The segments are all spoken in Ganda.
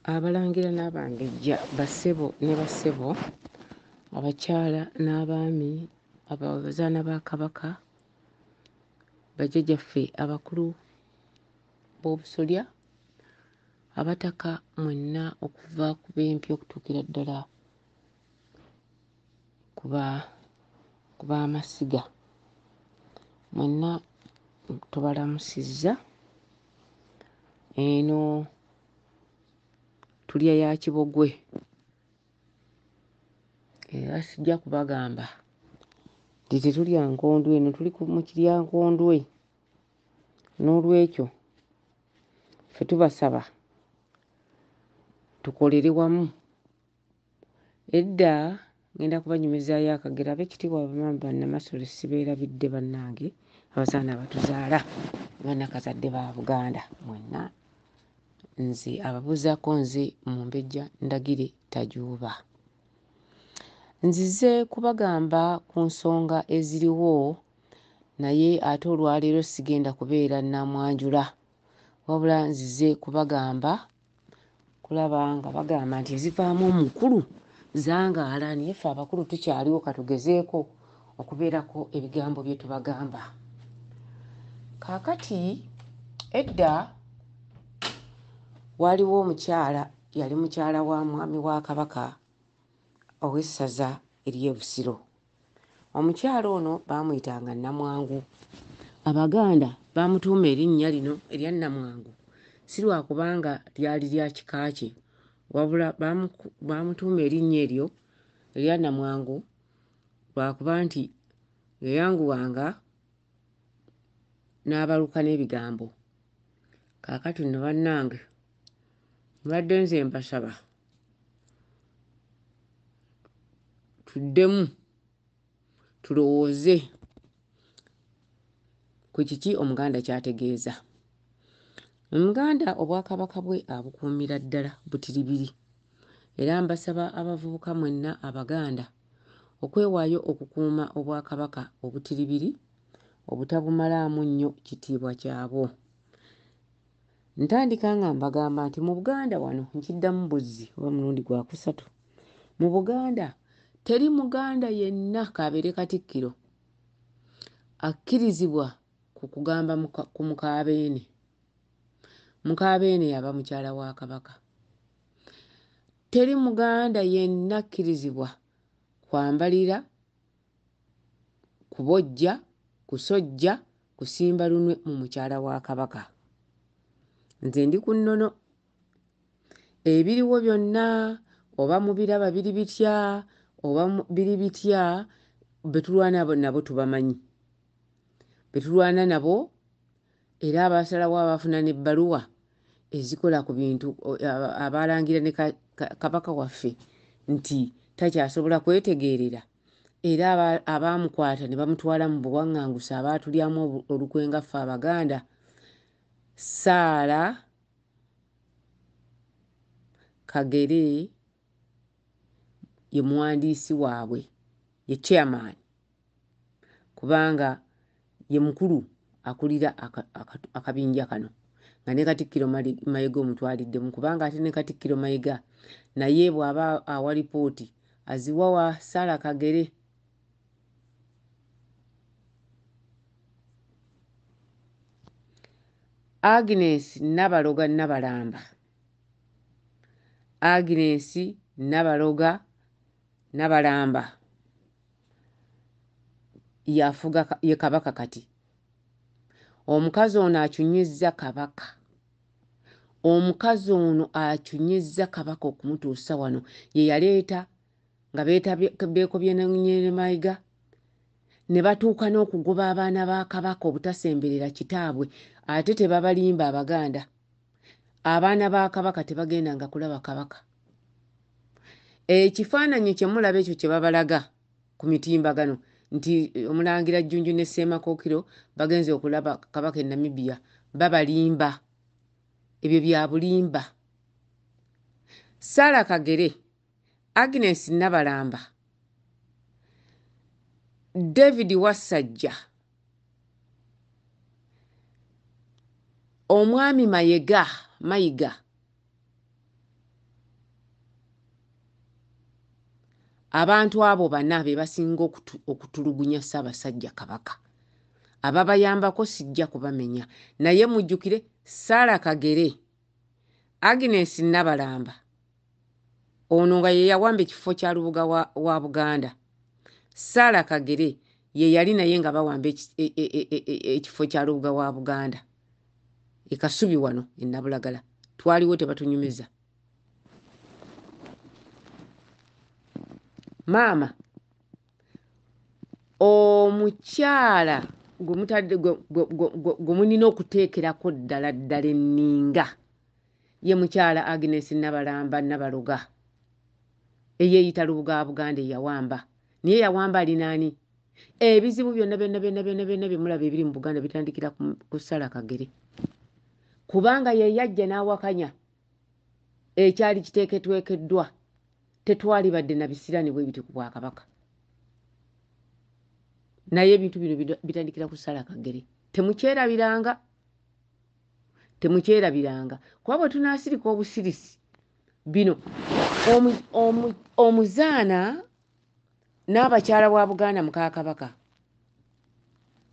Abalangira n'abambejja, bassebo ne bassebo, abakyala n'abaami, abazaana ba Kabaka, bajjajjaffe abakulu b'obusolya, abataka mwenna okuva ku b'empya okutuukira ddala ku b'amasiga, mwenna tubalamusizza. Eno tulya ya Kibogwe era sijja kubagamba nti tetulya nkondwe, eno tuli mu kiryankondwe. N'olwekyo ffe tubasaba tukolere wamu. Edda ngenda kubanyumizaayo akagero, ab'ekitiibwa Bamaama Bannamasole sibeerabidde bannange, abazaana abatuzaala bannakazadde ba Buganda mwenna. Nze ababuuzaako nze Mumbejja Ndagire Tajuuba. Nzize kubagamba ku nsonga eziriwo, naye ate olwaleero sigenda kubeera nnamwanjula, wabula nzize kubagamba kulaba nga bagamba nti ezivaamu omukulu zangaala, naye ffe abakulu tukyaliwo, katugezeeko okubeerako ebigambo bye tubagamba. Kaakati edda waaliwo omukyala, yali mukyala wa mwami wa Kabaka ow'essaza ery'e Busiro. Omukyala ono baamuyitanga Nnamwangu. Abaganda baamutuuma erinnya lino erya Nnamwangu si lwa kubanga lyali lya kika kye, wabula baamutuuma erinnya eryo erya Nnamwangu lwakuba nti yayanguwanga n'abaluka n'ebigambo. Kaakati nno bannange, mbadde nze mbasaba tuddemu tulowooze ku kiki Omuganda ky'ategeeza. Omuganda Obwakabaka bwe abukuumira ddala butiribiri, era mbasaba abavubuka mwenna Abaganda okwewaayo okukuuma Obwakabaka obutiribiri, obutabumalaamu nnyo kitiibwa kyabwo. Ntandika nga mbagamba nti mu Buganda wano, nkiddamu buzzi oba mulundi gwa kusatu, mu Buganda teri Muganda yenna kabeere Katikkiro akkirizibwa ku kugamba ku Mukaabeene. Mukaabeene yaba mukyala wa Kabaka. Teri Muganda yenna akkirizibwa kwambalira, kubojja, kusojja, kusimba lunwe mu mukyala wa Kabaka. Nze ndi ku nnono. Ebiriwo byonna oba mubiraba biri bitya oba biri bitya, betulwana nabo tubamanyi, betulwana nabo, era abasalawo abafuna n'ebbaluwa ezikola ku bintu abalangira ne Kabaka waffe nti takyasobola kwetegeerera, era abaamukwata ne bamutwala mu buwaŋŋangusi, abaatulyamu olukwe nga ffe Abaganda. Saala Kagere ye muwandiisi waabwe, ye chairman, kubanga ye mukulu akulira akabinja kano, nga ne Katikkiro Mayiga omutwaliddemu, kubanga ate ne Katikkiro Mayiga naye bw'aba awa lipooti aziwa wa Saala Kagere. Agnes Nabaloga Nabalamba. Agnes Nabaloga Nabalamba yafuga ye Kabaka kati. Omukazi ono akyunyizza Kabaka. Omukazi ono akyunyizza Kabaka okumutuusa wano. Ye yaleeta nga beekobye ne Mayiga ne batuuka n'okugoba abaana ba Kabaka obutasemberera kitaabwe, ate tebabalimba Abaganda. Abaana ba Kabaka tebagendanga kulaba Kabaka. Ekifaananyi kye mulaba ekyo kye babalaga ku mitimbagano nti Omulangira Jjunju ne Ssemakookiro bagenze okulaba Kabaka e Namibia, babalimba. Ebyo bya bulimba. Saala Kagere, Agnes Nabalamba, David Wassajja, Omwami Mayiga, abantu abo bana be basinga okutulugunya Ssaabasajja Kabaka. Ababayambako sijja kubamenya naye mujjukire Sarah Kagere, Agnes Nabalamba ono nga ye yawamba ekifo kya Lubuga wa Buganda. Sarah Kagere ye yali naye nga bawamba ekifo kya Lubuga wa Buganda. Ekasubi wano Nabulagala twaliwo tebatunyumiza. Maama omukyala gwe munina okuteekerako ddala enninga ye mukyala Agnes Nabalamba Nabaloga eyeeyita Lubuga wa Buganda eyawamba. Naye yawamba alinaani? Ebizibu byonna byemulaba ebiri mu Buganda bitandikira ku Sarah Kagere. Kubanga ye yajja n'awakanya ekyali kiteeketwekeddwa tetwali badde na bisirani bwe biti ku Bwakabaka. Naye ebintu bino bitandikira ku Sarah Kagere. Temukyerabiranga. Kuba bwe tunaasirika obusirisi bino omuzaana n'abakyala bwa Buganda muka Kabaka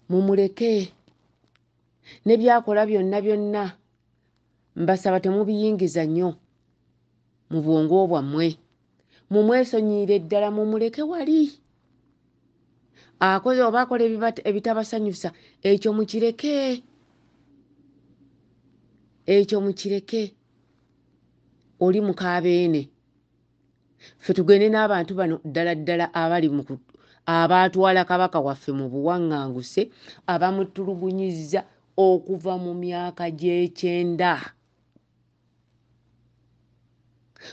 mumuleke ne byakola byonna mbasaba temubiyingiza nnyo mu bwongo bwammwe. Mumwesonyiire ddala mumuleke wali. Akoze oba akola ebitabasanyusa ekyo mukireke. Oli mukaabeene. Ffe tugende n'abantu bano ddala abali abaatwala Kabaka waffe mu buwaŋŋanguse abamutulugunyizza okuva mu myaka gy'ekyenda.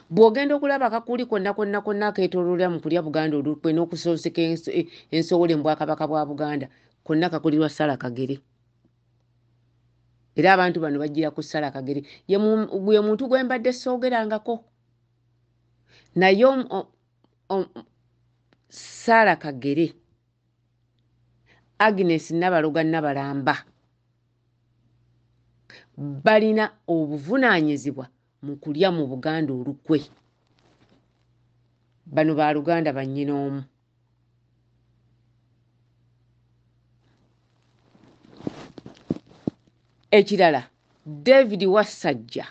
Bw'ogenda okulaba akakuli konna keetooloolera mu kulya Buganda olukwe n'okusooseka ensowole mu Bwakabaka bwa Buganda konna kakulirwa Sarah Kagere. Era abantu bano bajjira ku Sarah Kagere. Ye muntu gwe mbadde soogerangako. Naye Sarah Kagere, Agnes Nabaloga Nabalamba balina obuvunaanyizibwa mu kulya mu Buganda olukwe. Bano ba Luganda bannyina omu. Ekirala David Wasajja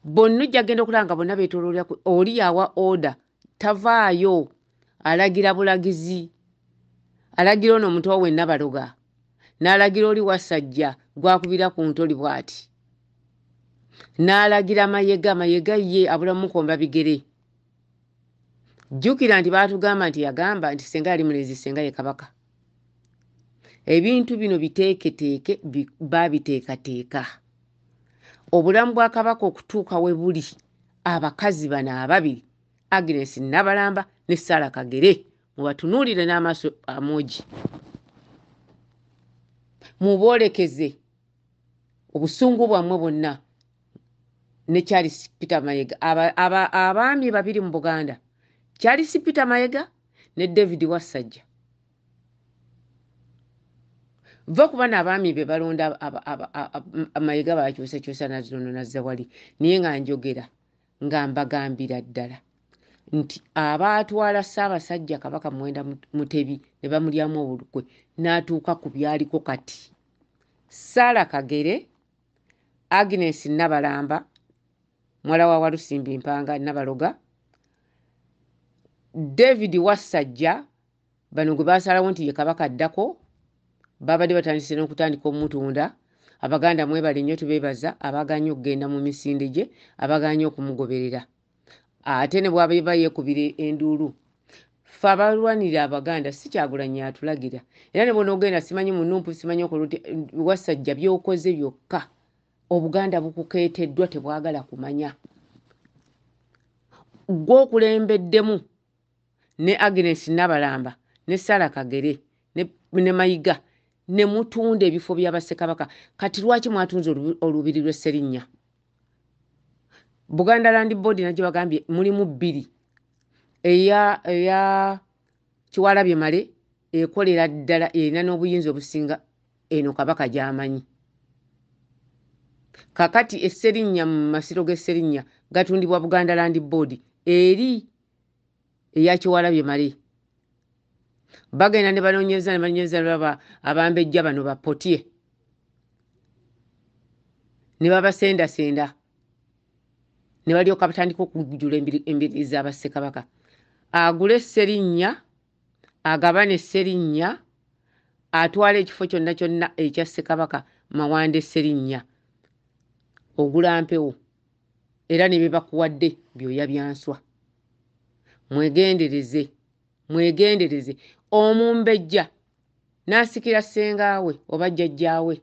bonna ojja genda okulanga bonna beetooloolera oli yawa order tavaayo alagira bulagizi. Alagira ono omuntu we Nabaloga n'alagira oli Wasajja gwakubira ku ntoli bw'ati. N'alagira Mayega ye abulamu komba bigere. Jjukira nti baatugamba nti yagamba nti senga yali mulezi senga ye Kabaka. Ebintu bino biteeketeeke babiteekateeka. Obulamu bwa Kabaka okutuuka we buli abakazi bano ababiri Agnes Nabalamba ne Sarah Kagere mubatunuulire n'amaaso amoogi. Muboolekeze obusungu bwammwe bwonna ne Charles Peter Mayega. Abaami babiri mu Buganda, Charles Peter Mayega ne David Wasajja. Va kuba n'abaami be balonda Mayega bakyusa nazza wali. Naye nga njogera nga mbagambira ddala nti abaatwala Ssaabasajja Kabaka Mwenda Mutebi ne bamulyamu obulukwe n'atuuka ku byaliko kati. Sarah Kagere, Agnes Nabalamba mwala wa Walusimbi Mpanga Nabaloga, David Wasajja bano gwe baasalawo nti ye Kabaka addako. Babadde batandise n'okutandika omutunda. Abaganda mwebale nnyo tubeebaza abaganye okugenda mu misinde gye, abaganye okumugoberera. Ate ne bw'aba yeekubira enduulu. Ffe abalwanirira Abaganda si Kyagulanyi atulagira. Era ne bw'onoogenda simanyi munumpu simanyi okuluti Wasajja by'okoze byokka Obuganda bukukeeteddwa tebwagala kumanya. Gw'okulembeddemu ne Agnes Nabalamba ne Sarah Kagere ne Mayiga ne mutunda ebifo bya Bassekabaka. Kati lwaki mwatunze olubiri lw'e Serinnya? Buganda Land Board najyo bagambye mulimu bbiri. Eya Kiwalabye Male ekolera ddala erina n'obuyinza obusinga eno Kabaka gy'amanyi. kakati esserinnya mu masiro g'esserinnya gatundibwa Buganda Land Board eri eya Kiwalabye Male. Bagenda ne banoonyeza baba Abambejja bano bapotye ne babasendasenda ne balyoka batandika okujula embiri z'aba Ssekabaka. Agula esserinnya, agabana esserinnya, atwala ekifo kyonna kyonna ekya Ssekabaka Mawanda esserinnya. Ogula mpewo era ne bebakuwadde byoya byanswa. Mwegendereze Omumbejja n'asikira ssengaawe oba jjajjaawe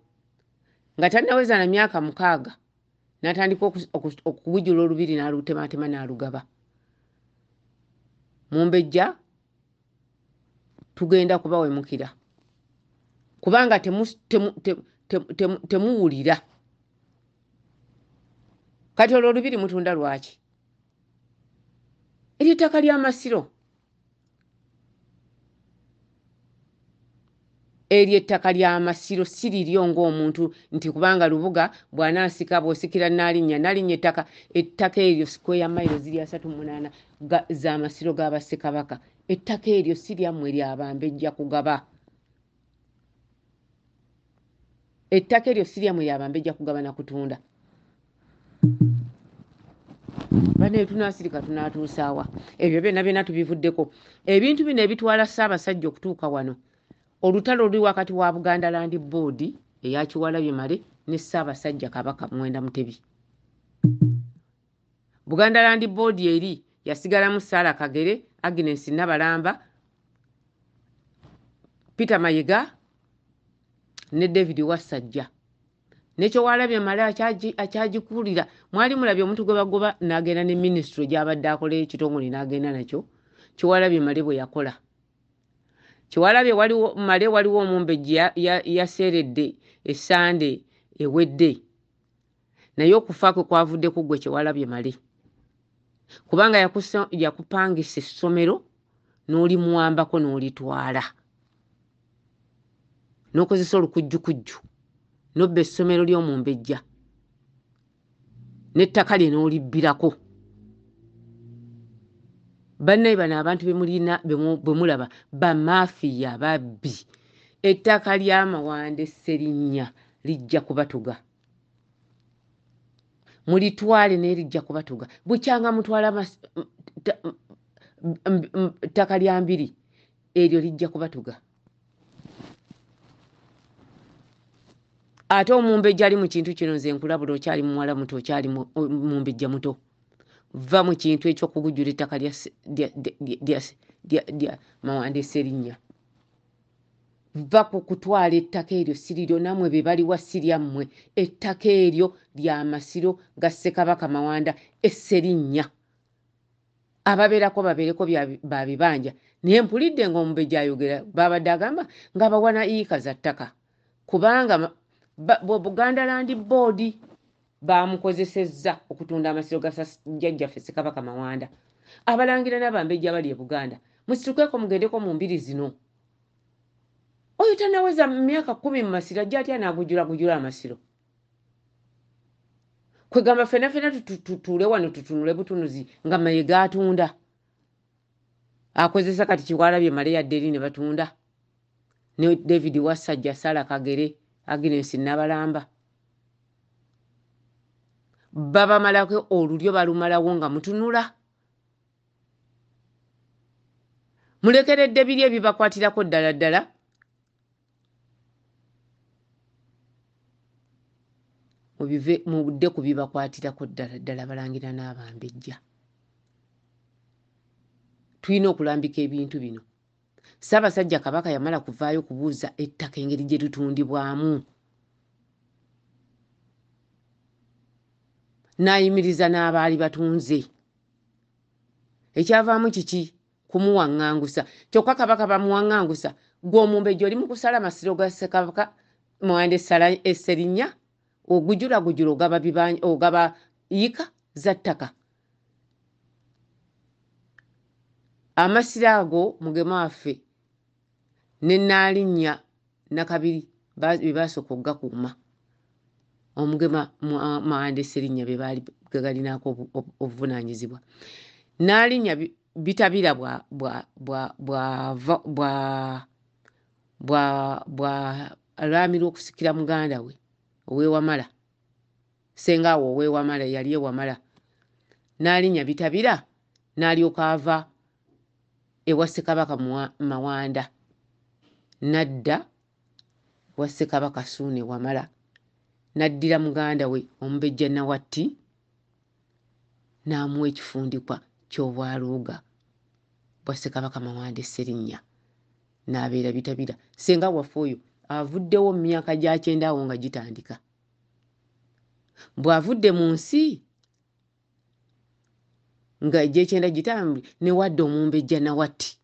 nga tannaweza na myaka 6 n'atandika okugujula olubiri n'alutemaatema n'alugaba. Mumbejja tugenda kubawemukira kubanga temuwulira. Kati olwo olubiri mutunda lwaki? Eryo ettaka ly'amasiro. Eryo ettaka ly'amasiro si liryo ng'omuntu nti kubanga Lubuga bw'anaasika bw'osikira nalinnya ettaka eryo sikweya mayiro ziri 38 z'amasiro g'aba Ssekabaka. Ettaka eryo si lyammwe ly'Abambejja kugaba. Ettaka eryo si lyammwe ly'Abambejja kugaba na kutunda. Bane tunaasirika tunaatuusaawa. Ebyo byonna tubivuddeko. Ebintu bino ebitwala Ssaabasajja okutuuka wano. Olutalo luli wakati wa Buganda Land Board eya Kiwalabye Male ne Ssaabasajja Kabaka Mwenda Mutebi. Buganda Land Board eri yasigalamu Sarah Kagere, Agnes Nabalamba, Peter Mayiga ne David Wasajja. Nekyo Walabye Male akyagikulira. Mwali mulabye omuntu gwe bagoba n'agenda ne ministry gy'abadde akola ekitongole n'agenda nakyo. Kiwalabye Male bwe yakola. Kiwalabye Male waliwo Omumbejja yaseeredde essande ewedde. Naye okufa kwe kwavudde ku gwe Kiwalabye Male. Kubanga yakupangisa essomero n'olimuwambako n'olitwala. N'okozesa olukujjukujju. Nobba essomero ly'Omumbejja. N'ettaka lye n'olibbirako. Bannaye bano abantu bwe mulaba bamafiya babbi. Ettaka ly'Amawanda esserinnya lijja kubatuga. Mulitwale n'erijja kubatuga. Bukyanga mutwala ttaka lya Mbiri eryo lijja kubatuga. Ate Omumbejja ali mu kintu kino nze nkulabula okyali muwala muto okyali Mumbejja muto. Va mu kintu eky'okugujula ettaka lya Mawanda esserinnya. Va ku kutwala ettaka eryo siriryo namwe be baliwa siryammwe. Ettaka eryo ly'amasiro ga Ssekabaka Mawanda esserinnya. Ababeerako babeereko ba bibanja. Naye mpulidde ng'Omumbejja ayogera babadde agamba nga bawana iika za ttaka. Kubanga Buganda Land Board bamukozesezza okutunda amasiro ga jjajjaffe Ssekabaka Mawanda. Abalangira n'Abambejja bali e Buganda. Musitukeko mugendeko mu mbiri zino. Oyo tanaweza myaka 10 mu masiro ajja atya n'agujula amasiro. Kwegamba fena tutuule wano tutunule butunuzi nga Mayiga atunda. Akozesa kati Kiwalabye Male yadde eri ne batunda. Ne David Wasajja, Sarah Kagere, Agnes Nabalamba. Baba malako olulyo balumalawo nga mutunula. Mulekeredde biri ebibakwatirako ddala. Mudde ku bibakwatirako ddala Balangira n'Abambejja. Tulina okulambika ebintu bino. Ssaabasajja Kabaka yamala kuvaayo kubuuza ettaka engeri gye litundibwamu. N'ayimiriza n'abaali batunze. Ekyavaamu kiki? Kumuwaŋŋangusa. Kyokka Kabaka bamuwaŋŋangusa. Gwe Omumbejja oli mu kusala amasiro ga Ssekabaka Mawanda esserinnya. Ogujula ogaba iika za ttaka. Amasiro ago mugema waffe ne Nnalinnya Nakabiri be basooka okugakuuma. omugema Mawande Serinnya be baali galinako obuvunaanyizibwa n'alinnya Bitabira bwa alwamirwa okusikira muganda we ow'Ewamala sengaawo ow'Ewamala yali ewamala n'alinnya Bitabira n'alyoka ava ewa Ssekabaka Mawanda n'adda wa Ssekabaka Ssuuna Wamala n'addira muganda we Omubejja Nawatti n'amuwa ekifundikwa ky'obwaluuga bwa Ssekabaka Mawande Serinnya n'abeera Bitabira. Senga waffe oyo avuddewo mu myaka gya 90 awo nga gitandika. Bw'avudde mu nsi nga egy'ekyenda gitambule ne wadde Omubejja Nawatti.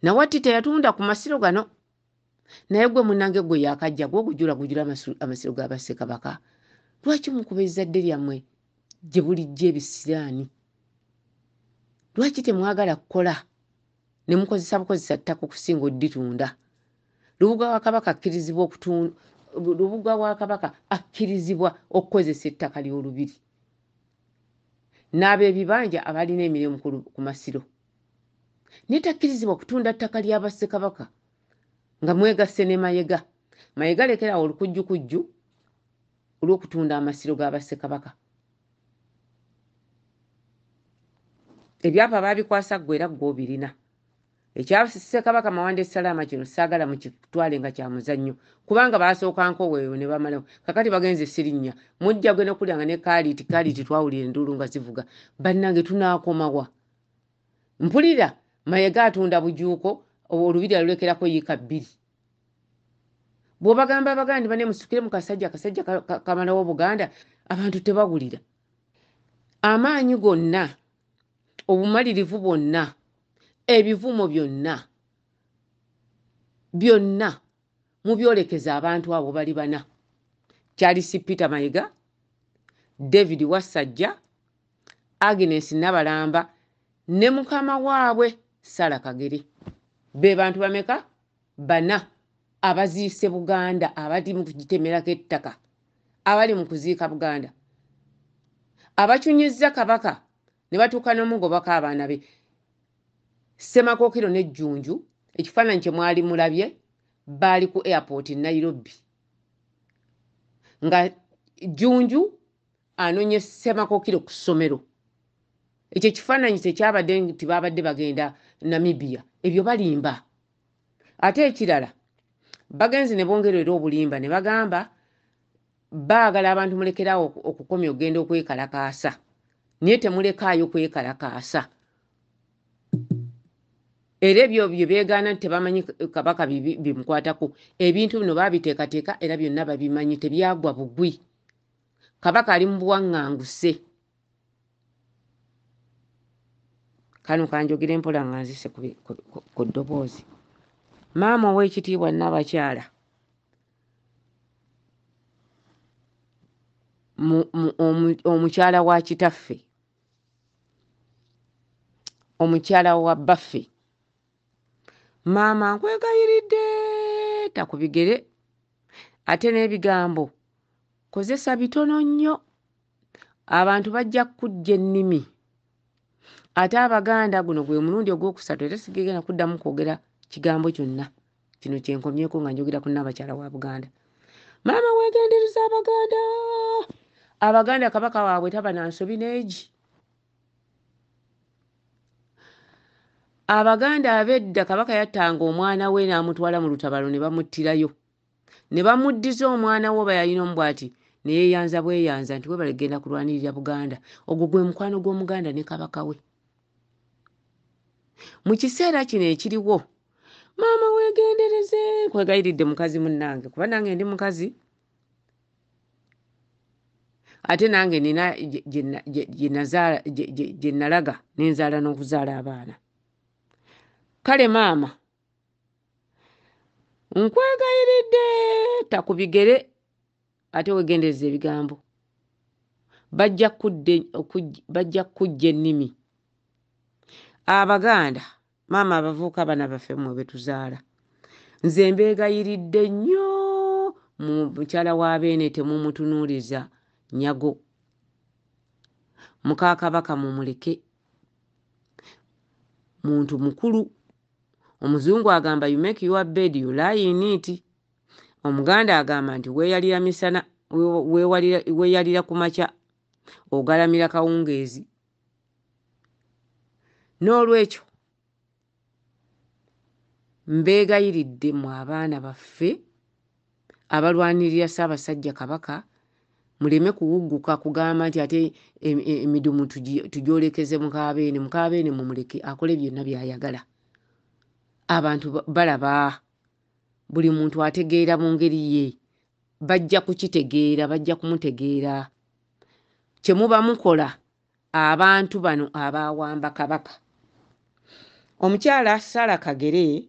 Nawatti teyatunda ku masiro gano naye gwe munnange gwe yakajja gwe gujula amasiro ga Bassekabaka. Lwaki mukuba ezzadde lyammwe gye bulijjo ebisiraani? Lwaki temwagala kukola ne mukozesa bukozesa ttaka okusinga odditunda? Lubuga wa Kabaka akkirizibwa okukozesa ettaka ly'olubiri n'ab'ebibanja abalina emirimu ku masiro, naye takkirizibwa kutunda ttaka lya Bassekabaka nga mwegasse ne Mayiga. Mayiga lekerawo olukujjukujju olw'okutunda amasiro ga Bassekabaka. Ebyapa baabikwasa ggwe era ggwe obirina. Ekya Ssekabaka Mawande Salaama kino saagala mu kitwale nga kya muzannyo kubanga baasookanko weeyo ne bamalawo. Kakati bagenze Serinnya mujja gwe n'okulyanga ne Kaaliti twawulira enduulu nga zivuga. Bannange tunaakomawa? Mpulira Mayiga atunda bujuuko olubiri alulekerako yiika 2. Bw'obagamba Abaganda bane musukire mu kasajja kamalawo Buganda, abantu tebawulira. Amaanyi gonna, obumalirivu bwonna, ebivumo byonna mubyolekeza abantu abo bali bana. Charles Peter Mayiga, David Wasajja, Agnes Nabalamba ne mukama waabwe Sara Kagere. Be bantu bameka? Bana abaziise Buganda, abali mu kugitemerako ettaka, abali mu kuziika Buganda, abacunyizza Kabaka ne batuuka n'omugobako abaana be. Ssemakookiro ne Jjunju, ekifaananyi kye mwali mulabye, baali ku airport Nairobi. Nga Jjunju anonye Ssemakookiro ku ssomero. Ekyo ekifaananyi tekyabadde nti baabadde bagenda Namibia. Ebyo balimba. Ate ekirala, bagenzi ne bongerera obulimba ne bagamba baagala abantu mulekerawo okukomya okugenda okwekalakaasa. Naye temulekaayo kwekalakaasa. Era ebyo bye beegaana nti tebamanyi Kabaka bimukwatako. Ebintu bino baabiteekateeka era byonna babimanyi, tebyagwa bugwi. Kabaka ali mu buwaŋŋanguse. Kano kanjogere mpola nga nzise ku ddoboozi. Maama ow'ekitiibwa Nnabakyala omukyala wa kitaffe, omukyala wa baffe, maama nkwegayiridde takubigere ate n'ebigambo kozesa bitono nnyo. Abantu bajja kujja ennimi. Ate Abaganda guno gwe mulundi ogwokusatu era sigenda kuddamu kwogera kigambo kyonna kino kyenkomyeko nga njogera ku Nnabakyala wa Buganda. Maama weegendereza Abaganda. Abaganda Kabaka waabwe taba na nsobi n'egi. Abaganda abedda Kabaka yattanga omwana we n'amutwala mu lutabalo ne bamuttirayo. Ne bamuddiza omwana we bayalina omubwati ne yeeyanza bweyanza nti we balegenda kulwanirira Buganda. Ogwo gwe mukwano gw'Omuganda ne Kabaka we. Mu kiseera kino ekiriwo, maama weegendereze nkwegayiridde mukazi munnange kuba nange ndi mukazi. Ate nange nina gye nalaga n'enzaala n'okuzaala abaana. Kale maama nkwegayiridde takubigere ate weegendereze ebigambo. Bajja kujja ennimi. Abaganda maama abavubuka bana baffe mmwe be tuzaala, nze mbeegayiridde nnyo mukyala wa Beene temumutunuuliza nyago. Muka Kabaka mumuleke. Muntu mukulu. Omuzungu agamba you make your bed you lie in it. Omuganda agamba nti weeyalira misana weeyalira ku makya ogalamira kawungeezi. N'olwekyo mbeegayiridde mu abaana baffe abalwanirira Ssaabasajja Kabaka muleme kuwugguka kugamba nti ate emidumu tugyolekeze Mukaabeene. Mukaabeene mumuleke akole byonna by'ayagala. Abantu balaba buli muntu ategeera mu ngeri ye. Bajja kukitegeera, bajja kumutegeera. Kye muba mukola abantu bano abaawamba Kabaka. Omukyala Sarah Kagere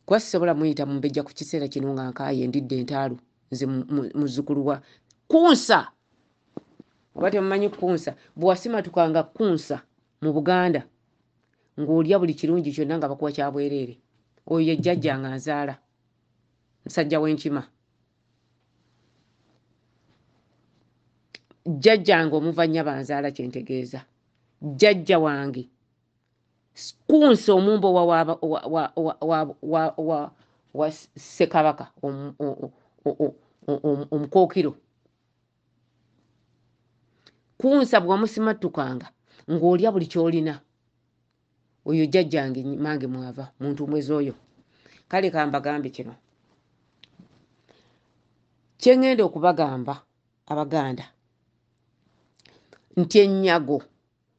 kwa sobola muyita mumbejja ku kiseera kino nga nkaaye ndidde entaalu nze muzzukulu wa Kunsa. Oba temumanyi Kunsa bw'wasimatukanga Kunsa mu Buganda ng'olya buli kirungi kyonna nga bakuwa kya bwereere. Oyo ye jjajja nga nzaala musajja w'enkima. Jjajjange omuva nnya banzaala kye ntegeeza. Jjajja wange Kunsa omumbo wa Ssekabaka omukookiro. Kunsa bw'wamusimatukanga ng'olya buli ky'olina. Oyo jjajjange mange mwava muntu mwezi oyo. Kale kambagambe kino. Kye ngenda okubagamba Abaganda nti ennyago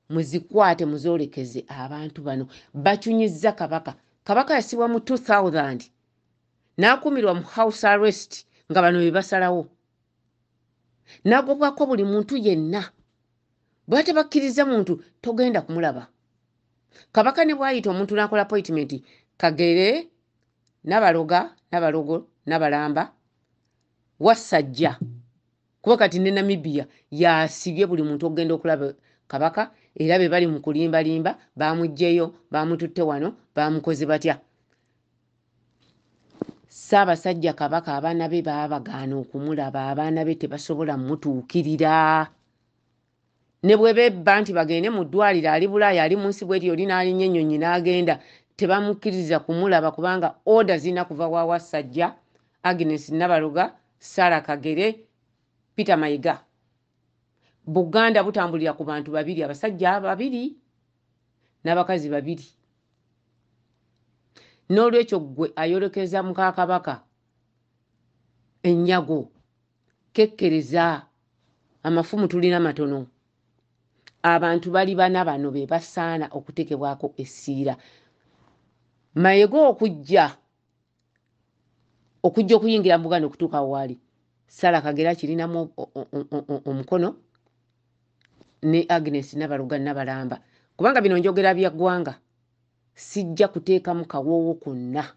muzikwate muzoolekeze abantu bano bakyunyizza Kabaka. Kabaka yasibwa mu 2000 n'akumirwa mu house arrest nga bano be basalawo. N'agobwako buli muntu yenna. Bw'ate bakkiriza muntu togenda kumulaba. Kabaka ne bw'ayita omuntu n'akola appointment Kagere, Nabalogo, Nabalamba, Wassajja. Kuba kati ne Namibia yasibye buli muntu ogenda okulaba Kabaka era be bali mu kulimbalimba baamuggyeyo baamututte wano baamukoze batya. Ssaabasajja Kabaka abaana be baabagaana okumulaba. Abaana be tebasobola mutuukirira. Ne bwe bebba nti bagende mu ddwaliro ali Bulaaya ali mu nsi bw'eri oli n'alinnya ennyonyi n'agenda tebamukkiriza kumulaba kubanga oda zina kuva wa Wassajja, Agnes Nabaloga, Sarah Kagere, Peter Mayiga. Buganda butambulira ku bantu babiri, abasajja babiri n'abakazi babiri. N'olwekyo gwe ayolekeza muka Kabaka ennyago kekkereza amafumu tulina matono. Abantu bali bana bano be basaana okutekebwako essiira. Mayiga okujja okuyingira mu Buganda okutuuka waali Sarah Kagere kirinamu omukono ne Agnes Nabaloga Nabalamba. Kubanga bino njogera bya ggwanga sijja kuteekamu kawoowo konna.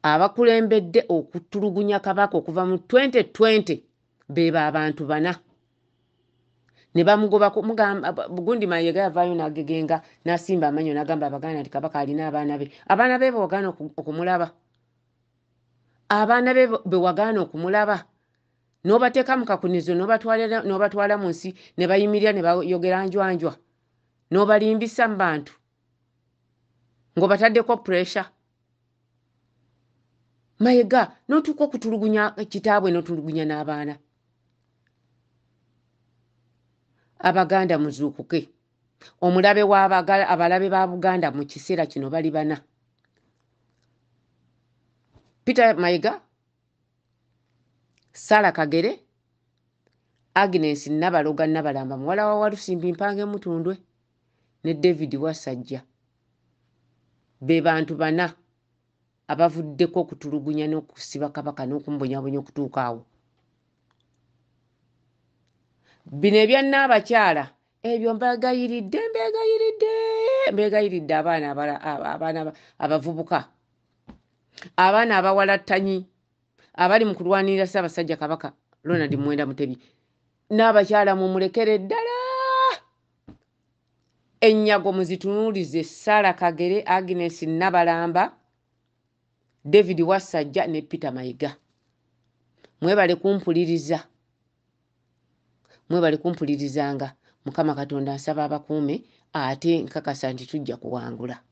Abakulembedde okutulugunya Kabaka okuva mu 2020 beba abantu bana. Ne bamugoba Bugundi Mayiga yavaayo n'agegenga n'asimba amanyo n'agamba Abaganda nti Kabaka alina abaana be. Abaana be bwagaana okumulaba. Abaana be bewagaana okumulaba. N'obateeka mu kakunizo n'obatwala mu nsi ne bayimirira ne bayogera njwanjwa. N'obalimbisa mu bantu. Ng'obataddeko pressure. Mayiga n'otuuka okutulugunya kitaabwe n'otulugunya n'abaana. Abaganda muzuukuke. Omulabe abalabe ba Buganda mu kiseera kino bali bana. Peter Mayiga, Sarah Kagere, Agnes Nabaloga Nabalamba muwala wa Walusimbi Mpange Mutundwe ne David Wassajja. Be bantu bana abavuddeko okutulugunya n'okusiba Kabaka n'okumbonyabonya okutuuka awo. Bino ebya Nnaabakyala ebyo mbegayiridde abaana abavubuka. Abaana abawalattanyi abali mu kulwanirira Ssaabasajja Kabaka Ronald Mwenda Mutebi. Nnaabakyala mumulekere ddala. Ennyago muzitunuulize Sarah Kagere, Agnes Nabalamba, David Wasajja ne Peter Mayiga. Mwebale kumpuliriza. Mwebale kumpulirizanga. Mukama Katonda nsaba abakuume ate nkakasa nti tujja kuwangula.